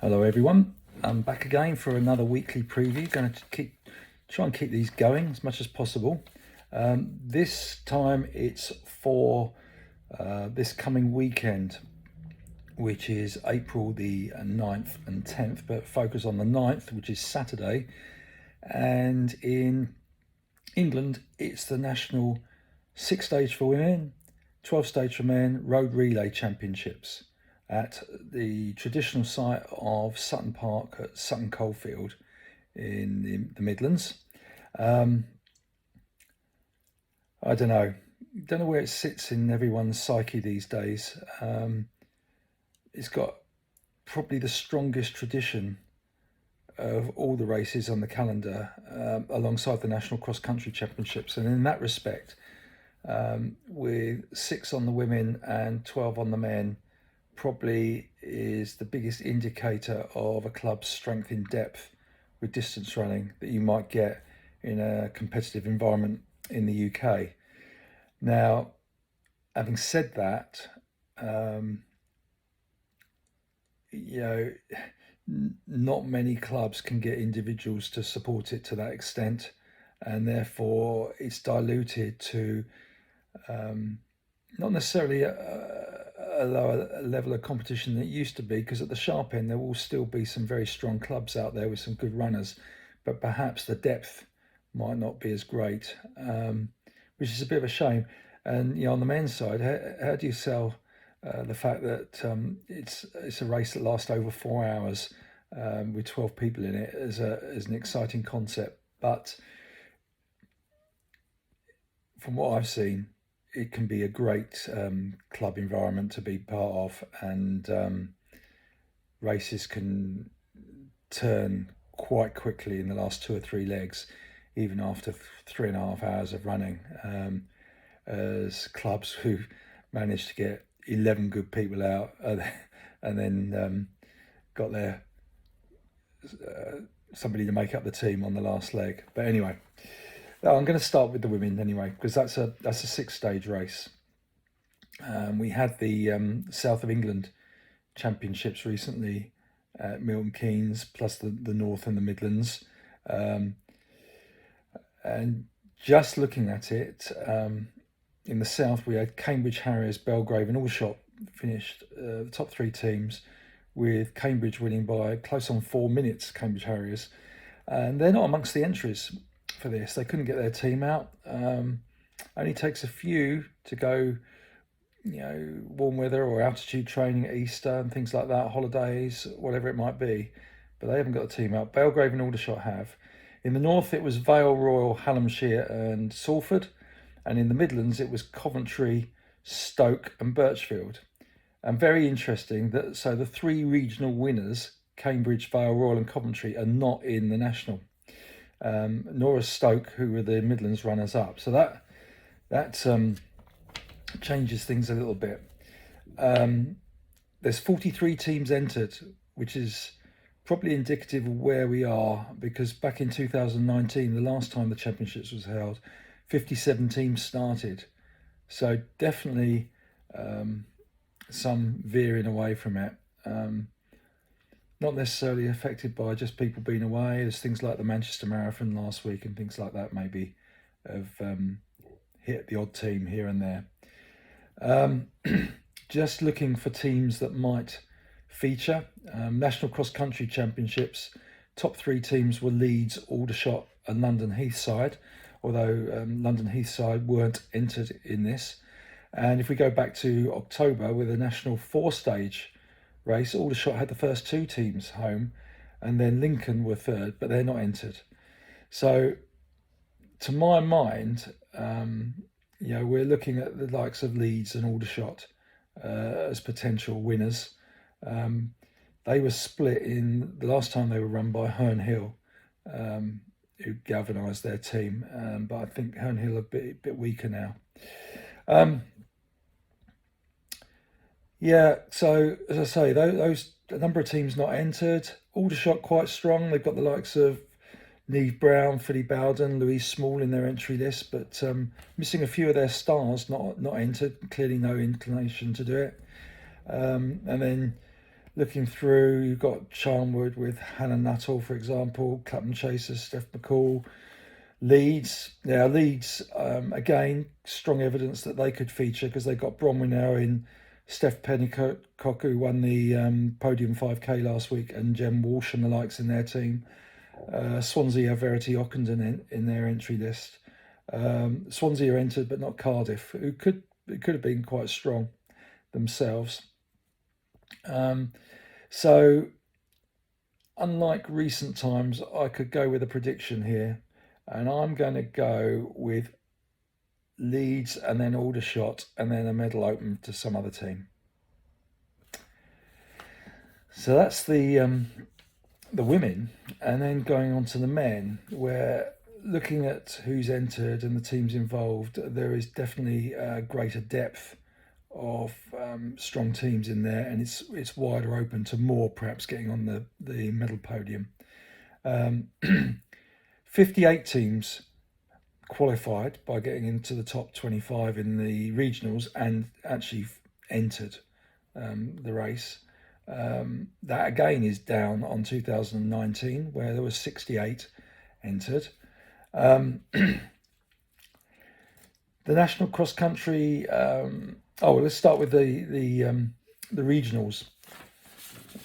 Hello everyone, I'm back again for another weekly preview. Going to try and keep these going as much as possible. This time it's for this coming weekend, which is April the 9th and 10th, but focus on the 9th, which is Saturday. And in England, it's the national 6-stage for women, 12-stage for men road relay championships at the traditional site of Sutton Park at Sutton Coldfield in the Midlands. I don't know where it sits in everyone's psyche these days. It's got probably the strongest tradition of all the races on the calendar, alongside the National Cross Country Championships. And in that respect, with 6 on the women and 12 on the men, probably is the biggest indicator of a club's strength in depth with distance running that you might get in a competitive environment in the UK. Now, having said that, not many clubs can get individuals to support it to that extent, and therefore it's diluted to not necessarily a lower level of competition than it used to be, because at the sharp end there will still be some very strong clubs out there with some good runners, but perhaps the depth might not be as great, which is a bit of a shame. And on the men's side, how do you sell the fact that it's a race that lasts over 4 hours with 12 people in it as an exciting concept? But from what I've seen, it can be a great club environment to be part of, and races can turn quite quickly in the last 2 or 3 legs, even after 3.5 hours of running, as clubs who managed to get 11 good people out and then got their somebody to make up the team on the last leg. But anyway, I'm going to start with the women anyway, because that's a 6-stage race. We had the South of England Championships recently at Milton Keynes, plus the North and the Midlands. And just looking at it, in the South we had Cambridge Harriers, Belgrave and Aldershot finished the top 3 teams, with Cambridge winning by close on 4 minutes, Cambridge Harriers. And they're not amongst the entries for this. They couldn't get their team out. Only takes a few to go, warm weather or altitude training at Easter and things like that, holidays, whatever it might be. But they haven't got a team out. Belgrave and Aldershot have. In the North, it was Vale, Royal, Hallamshire and Salford. And in the Midlands, it was Coventry, Stoke and Birchfield. And very interesting that so the 3 regional winners, Cambridge, Vale, Royal and Coventry, are not in the national. Nor is Stoke, who were the Midlands runners-up. So that changes things a little bit. There's 43 teams entered, which is probably indicative of where we are, because back in 2019, the last time the championships was held, 57 teams started. So definitely some veering away from it. Not necessarily affected by just people being away. There's things like the Manchester Marathon last week and things like that maybe have hit the odd team here and there. Just looking for teams that might feature. National Cross Country Championships, top 3 teams were Leeds, Aldershot and London Heathside, although London Heathside weren't entered in this. And if we go back to October with a national 4-stage race, Aldershot had the first 2 teams home, and then Lincoln were 3rd, but they're not entered. So to my mind, we're looking at the likes of Leeds and Aldershot as potential winners. They were split in the last time they were run by Herne Hill, who galvanised their team, but I think Herne Hill are a bit weaker now. So as I say, those a number of teams not entered. Aldershot quite strong. They've got the likes of Neve Brown, Philly Bowden, Louise Small in their entry list, but missing a few of their stars, not entered. Clearly no inclination to do it. And then looking through, you've got Charnwood with Hannah Nuttall, for example, Clapham Chasers, Steph McCall. Leeds, again, strong evidence that they could feature because they've got Bromley now in Steph Pennycock, who won the podium 5K last week, and Jem Walsh and the likes in their team. Swansea have Verity Ockenden in their entry list. Swansea are entered, but not Cardiff, who could have been quite strong themselves. So, unlike recent times, I could go with a prediction here. And I'm going to go with Leeds and then Aldershot and then a medal open to some other team. So that's the women, and then going on to the men, where looking at who's entered and the teams involved, there is definitely a greater depth of strong teams in there, and it's wider open to more perhaps getting on the medal podium. 58 teams qualified by getting into the top 25 in the regionals and actually entered the race. That again is down on 2019, where there was 68 entered. The national cross country. Let's start with the regionals.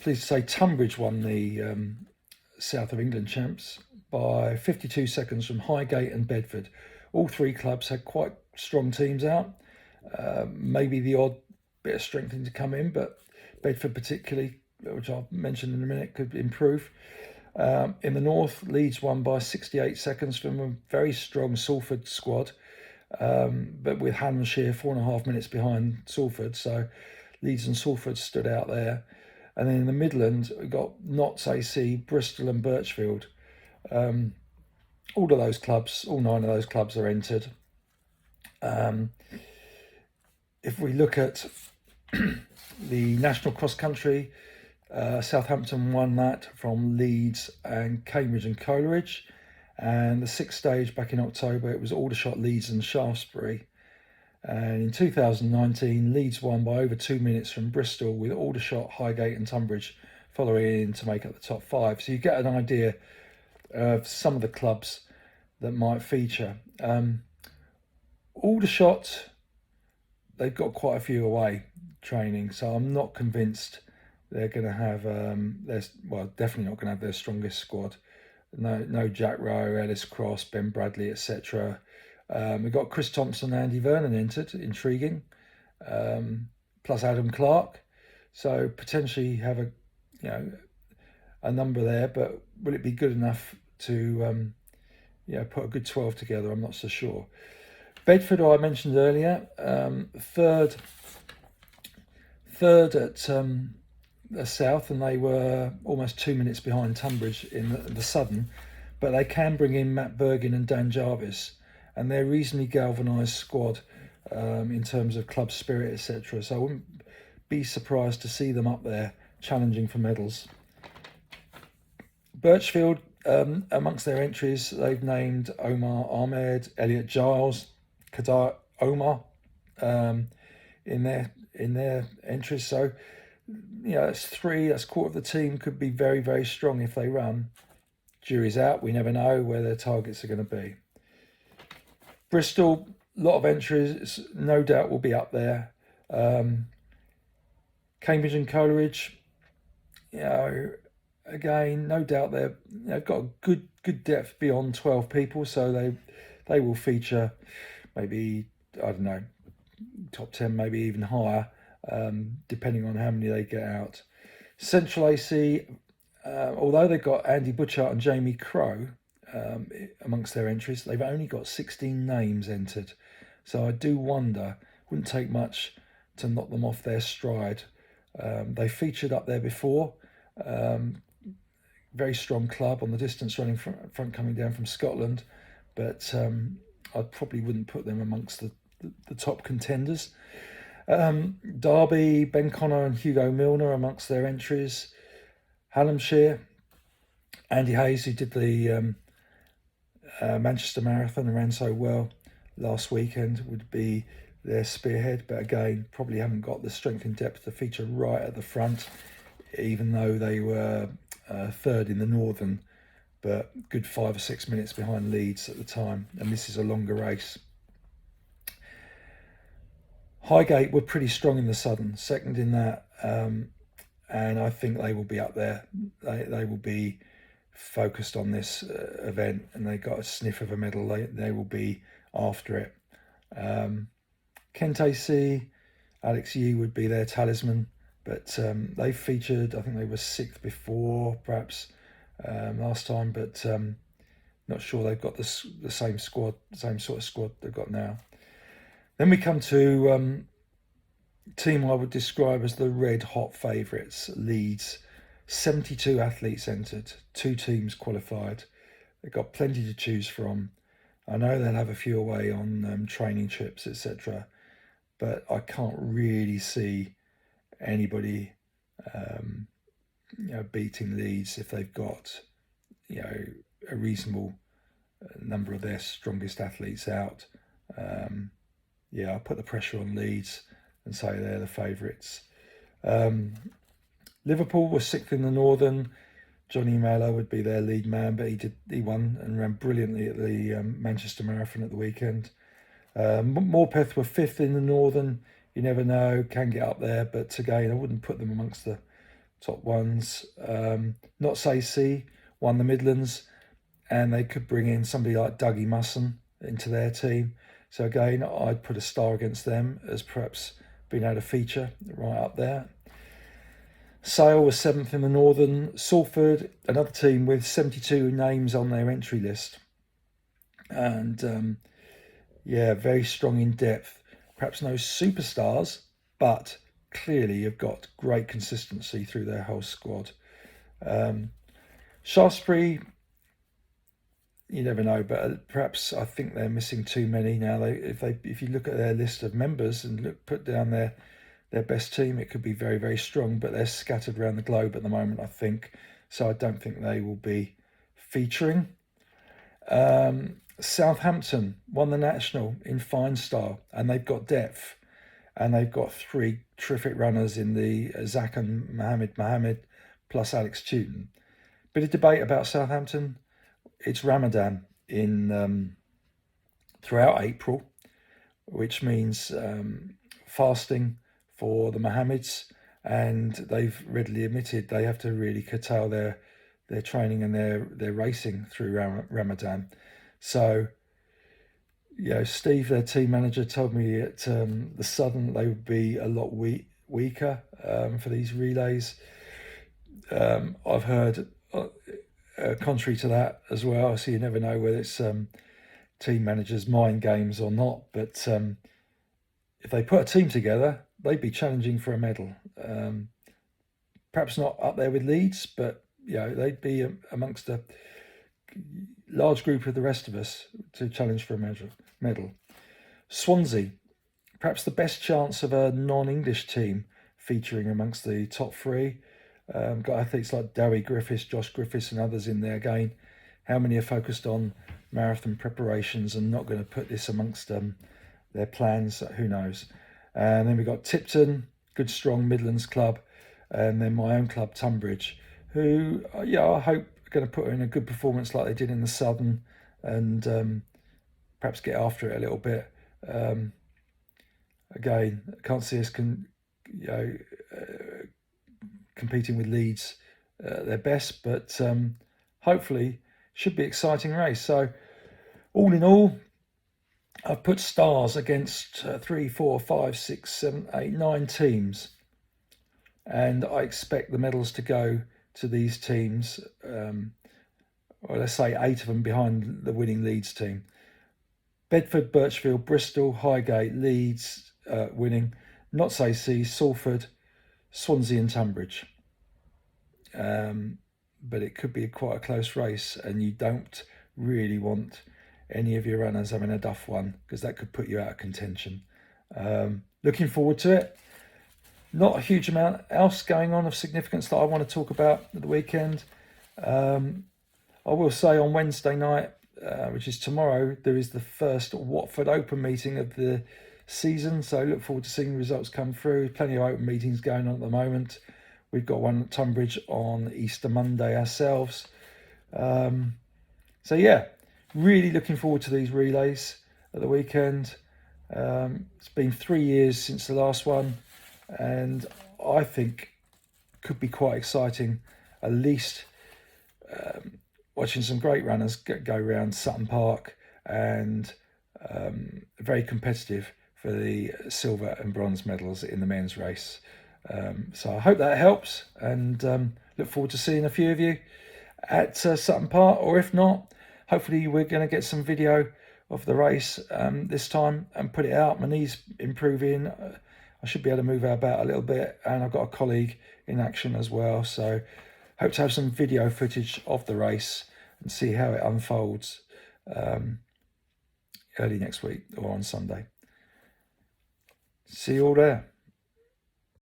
Pleased to say Tunbridge won the South of England champs by 52 seconds from Highgate and Bedford. All three clubs had quite strong teams out. Maybe the odd bit of strengthening to come in, but Bedford particularly, which I'll mention in a minute, could improve. In the north, Leeds won by 68 seconds from a very strong Salford squad, but with Hanlonshire 4.5 minutes behind Salford, so Leeds and Salford stood out there. And then in the Midlands, we got Notts AC, Bristol and Birchfield. All 9 of those clubs are entered. If we look at the national cross country, Southampton won that from Leeds and Cambridge and Coleridge. And the sixth stage back in October, it was Aldershot, Leeds and Shaftesbury. And in 2019, Leeds won by over 2 minutes from Bristol, with Aldershot, Highgate and Tunbridge following in to make up the top 5. So you get an idea of some of the clubs that might feature. Aldershot, they've got quite a few away training, so I'm not convinced they're going to have definitely not going to have their strongest squad. No Jack Rowe, Ellis Cross, Ben Bradley, etc. We've got Chris Thompson, Andy Vernon entered, intriguing, plus Adam Clark. So potentially have a number there, but will it be good enough to put a good 12 together? I'm not so sure. Bedford, who I mentioned earlier, third at the south, and they were almost 2 minutes behind Tunbridge in the Sutton, but they can bring in Matt Bergin and Dan Jarvis, and they're a reasonably galvanised squad in terms of club spirit, etc. So I wouldn't be surprised to see them up there challenging for medals. Birchfield, amongst their entries, they've named Omar Ahmed, Elliot Giles, Kadar Omar in their entries. So that's 3. That's quarter of the team. Could be very, very strong if they run. Jury's out. We never know where their targets are going to be. Bristol, a lot of entries. No doubt will be up there. Cambridge and Coleridge, again, no doubt they've got a good depth beyond 12 people, so they will feature maybe, I don't know, top 10, maybe even higher, depending on how many they get out. Central AC, although they've got Andy Butchart and Jamie Crow amongst their entries, they've only got 16 names entered. So I do wonder, wouldn't take much to knock them off their stride. They featured up there before. Very strong club on the distance running front coming down from Scotland, but I probably wouldn't put them amongst the top contenders. Derby, Ben Connor and Hugo Milner amongst their entries. Hallamshire, Andy Hayes, who did the Manchester Marathon and ran so well last weekend, would be their spearhead, but again, probably haven't got the strength and depth to feature right at the front even though they were third in the Northern, but good 5 or 6 minutes behind Leeds at the time, and this is a longer race. Highgate were pretty strong in the Southern, second in that, and I think they will be up there. They will be focused on this event, and they got a sniff of a medal. They will be after it. Kent AC, Alex Yee would be their talisman, but they featured, I think they were 6th before, perhaps last time, but not sure they've got the same squad, same sort of squad they've got now. Then we come to a team I would describe as the red hot favourites, Leeds. 72 athletes entered, 2 teams qualified. They've got plenty to choose from. I know they'll have a few away on training trips, etc. But I can't really see anybody beating Leeds if they've got a reasonable number of their strongest athletes out. I'll put the pressure on Leeds and say they're the favourites. Liverpool was 6th in the Northern. Johnny Mallow would be their lead man, but he won and ran brilliantly at the Manchester Marathon at the weekend. Morpeth were 5th in the Northern. You never know, can get up there, but again, I wouldn't put them amongst the top ones. Notts AC won the Midlands, and they could bring in somebody like Dougie Musson into their team. So again, I'd put a star against them as perhaps being able to feature right up there. Sale was 7th in the Northern. Salford, another team with 72 names on their entry list. And very strong in depth. Perhaps no superstars, but clearly you've got great consistency through their whole squad. Shaftesbury, you never know, but perhaps I think they're missing too many now. If you look at their list of members and put down their best team, it could be very, very strong, but they're scattered around the globe at the moment, I think. So I don't think they will be featuring. Southampton won the National in fine style, and they've got depth, and they've got 3 terrific runners in the Zach and Mohammed plus Alex Tewton. Bit of debate about Southampton. It's Ramadan throughout April, which means fasting for the Mohammeds, and they've readily admitted they have to really curtail their training and their racing through Ramadan. So, Steve, their team manager, told me at the Southern they would be a lot weaker for these relays. I've heard contrary to that as well, so you never know whether it's team managers' mind games or not, but if they put a team together, they'd be challenging for a medal. Perhaps not up there with Leeds, but they'd be amongst a large group of the rest of us to challenge for a medal. Swansea, perhaps the best chance of a non-English team featuring amongst the top 3. Got athletes like Dowie Griffiths, Josh Griffiths and others in there again. How many are focused on marathon preparations and not going to put this amongst their plans? Who knows? And then we've got Tipton, good strong Midlands club, and then my own club, Tunbridge, who, I hope are going to put in a good performance like they did in the Southern, and perhaps get after it a little bit. Again, I can't see us competing with Leeds their best, but hopefully should be an exciting race. So all in all, I've put stars against 3, 4, 5, 6, 7, 8, 9 teams, and I expect the medals to go to these teams, or let's say 8 of them behind the winning Leeds team. Bedford, Birchfield, Bristol, Highgate, Leeds winning, Notts AC, Salford, Swansea and Tunbridge. But it could be quite a close race, and you don't really want any of your runners having a duff one, because that could put you out of contention. Looking forward to it. Not a huge amount else going on of significance that I want to talk about at the weekend. I will say on Wednesday night, which is tomorrow, there is the first Watford Open meeting of the season, so look forward to seeing the results come through. Plenty of open meetings going on at the moment. We've got one at Tunbridge on Easter Monday ourselves. So yeah, really looking forward to these relays at the weekend. It's been 3 years since the last one, and I think could be quite exciting. At least watching some great runners go around Sutton Park, and very competitive for the silver and bronze medals in the men's race. So I hope that helps, and look forward to seeing a few of you at Sutton Park, or if not, hopefully we're going to get some video of the race this time and put it out. My knee's improving. I should be able to move about a little bit, and I've got a colleague in action as well, so hope to have some video footage of the race and see how it unfolds early next week or on Sunday. See you all there.